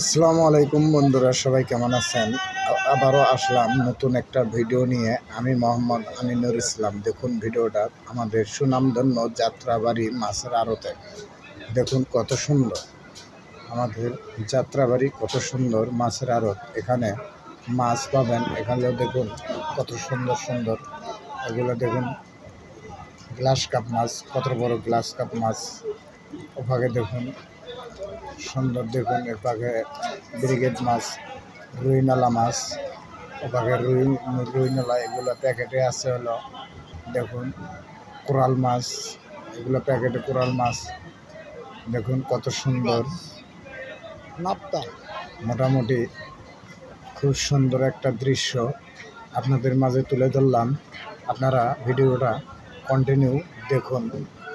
আসসালামু আলাইকুম বন্ধুরা, সবাই কেমন আছেন? আবারও আসলাম নতুন একটা ভিডিও নিয়ে। আমি মোহাম্মদ আমিনুর ইসলাম। দেখুন ভিডিওটা আমাদের সুনামধন্য যাত্রাবাড়ি মাছের আড়তে। দেখুন কত সুন্দর আমাদের যাত্রাবাড়ি, কত সুন্দর মাছের আড়ত। এখানে মাছ পাবেন। এখানেও দেখুন কত সুন্দর সুন্দর, এগুলো দেখুন গ্লাস কাপ মাছ, কত বড় গ্লাস কাপ মাছ। ওভাবে দেখুন সুন্দর, দেখুন এভাবে ব্রিগেড মাছ, রুইনালা মাছ, ওভাবে রুইনালা, এগুলো প্যাকেটে আছে। হলো দেখুন কোরাল মাছ, এগুলো প্যাকেটে কোরাল মাছ। দেখুন কত সুন্দর নাপ্তা, মোটামুটি খুব সুন্দর একটা দৃশ্য আপনাদের মাঝে তুলে ধরলাম। আপনারা ভিডিওটা কন্টিনিউ দেখুন,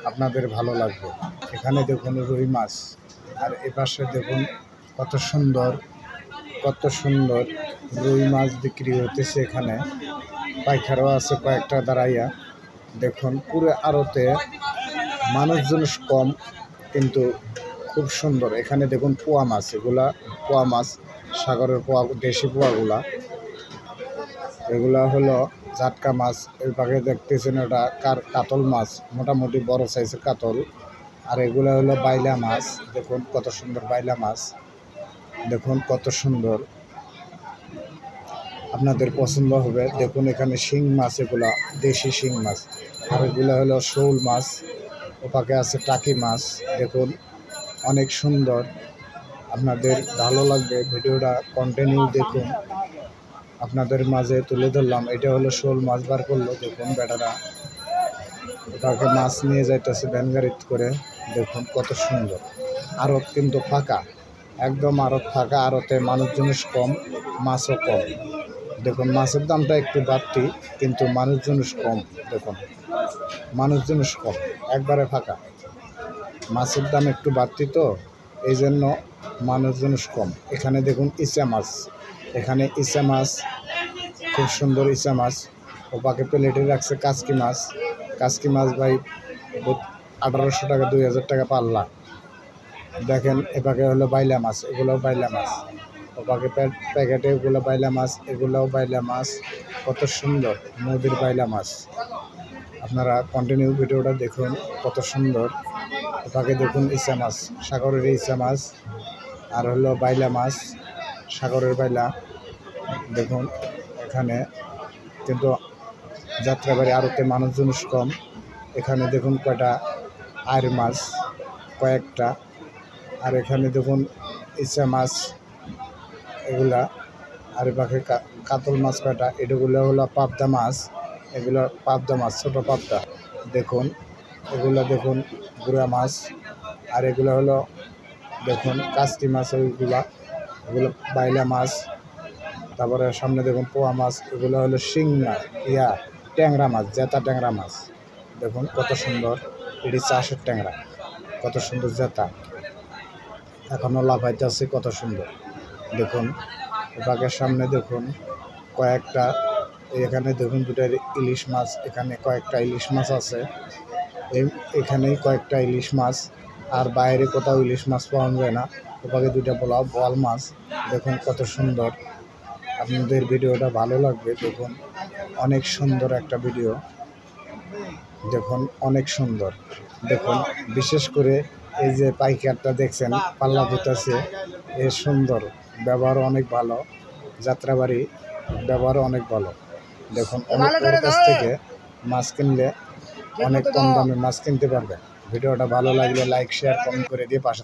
আপনাদের ভালো লাগবে। এখানে দেখুন রুই মাছ, আর এপাশে দেখুন কত সুন্দর কত সুন্দর রুই মাছ বিক্রি হতেছে। এখানে পাইকারও আছে কয়েকটা দাঁড়াইয়া। দেখুন পুরো আড়তে মানুষজন কম, কিন্তু খুব সুন্দর। এখানে দেখুন পোয়া মাছ, এগুলা পোয়া মাছ, সাগরের পোয়া, দেশি পোয়াগুলা। এগুলা হলো জাটকা মাছ। এর পাখে দেখতেছেন ওটা কাতল মাছ, মোটামুটি বড় সাইজের কাতল। আর এগুলো হলো বাইলা মাছ। দেখুন কত সুন্দর বাইলা মাছ, দেখুন কত সুন্দর, আপনাদের পছন্দ হবে। দেখুন এখানে শিং মাছ, এগুলা দেশি শিং মাছ। আর এগুলো হলো শোল মাছ। ওপাকে আছে টাকি মাছ। দেখুন অনেক সুন্দর, আপনাদের ভালো লাগবে। ভিডিওটা কন্টিনিউ দেখুন, আপনাদের মাঝে তুলে ধরলাম। এটা হলো শোল মাছ বার করলো। দেখুন বেটারা ওটাকে মাছ নিয়ে যাইতেছে ভ্যান গাড়িতে করে। দেখুন কত সুন্দর। আড়ত কিন্তু ফাঁকা, একদম আড়ত ফাঁকা। আড়তে মানুষজন কম, মাছও কম। দেখুন মাছের দামটা একটু বাড়তি, কিন্তু মানুষজন কম। দেখুন মানুষজন কম, একবারে ফাঁকা। মাছের দাম একটু বাড়তি, তো এই জন্য মানুষজন কম। এখানে দেখুন ইচা মাছ, এখানে ইচা মাছ, খুব সুন্দর ইচা মাছ। ওপাকে প্লেটে রাখছে কাচকি মাছ। কাচকি মাছ ভাই 1800 টাকা, 2000 টাকা পাল্লা। দেখেন এপাকে হলো বাইলা মাছ, এগুলোও বাইলা মাছ। ওপাকে প্যাকেটে এগুলো বাইলা মাছ, এগুলোও বাইলা মাছ। কত সুন্দর নদীর বাইলা মাছ। আপনারা কন্টিনিউ ভিডিওটা দেখুন, কত সুন্দর। ওপাকে দেখুন ইচা মাছ, সাগরের ইচা মাছ। আর হলো বাইলা মাছ, সাগরের বাইলা। দেখুন এখানে কিন্তু যাত্রাবাড়ি আড়তে মানুষজন কম। এখানে দেখুন কয়টা আর মাছ, কয়েকটা। আর এখানে দেখুন ইচা মাছ, এগুলা। আর পাখে কাতল মাছ কয়টা, এগুলো হলো পাবদা মাছ। এগুলো পাবদা মাছ, ছোটো পাবদা। দেখুন এগুলো দেখুন গুড়া মাছ। আর এগুলো হলো দেখুন কাচকি মাছ, ওইগুলা, এগুলো বাইলা মাছ। তারপরে সামনে দেখুন পোয়া মাছ, এগুলো হলো শিং মাছ, ট্যাংরা মাছ, জেতা ট্যাংরা মাছ। দেখুন কত সুন্দর, এটি চাষের ট্যাংরা, কত সুন্দর জেতা, এখনও লাফাইতেছে, কত সুন্দর। দেখুন বাঘের সামনে দেখুন কয়েকটা, এখানে দেখুন দুটো ইলিশ মাছ। এখানে কয়েকটা ইলিশ মাছ আছে, এখানেই কয়েকটা ইলিশ মাছ। আর বাইরে কোথাও ইলিশ মাছ পাওয়া যায় না। ওপাকে দুইটা বোয়াল মাছ। দেখুন কত সুন্দর, আপনাদের ভিডিওটা ভালো লাগবে। দেখুন অনেক সুন্দর একটা ভিডিও, দেখুন অনেক সুন্দর। দেখুন বিশেষ করে এই যে পাইকারটা দেখছেন পাল্লা দিতেছে, এ সুন্দর, ব্যবহার অনেক ভালো। যাত্রাবাড়ি ব্যবহার অনেক ভালো। দেখুন ওর কাছ থেকে মাছ কিনলে অনেক কম দামে মাছ কিনতে পারবেন। ভিডিওটা ভালো লাগলে লাইক, শেয়ার, কমেন্ট করে দিয়ে পাশে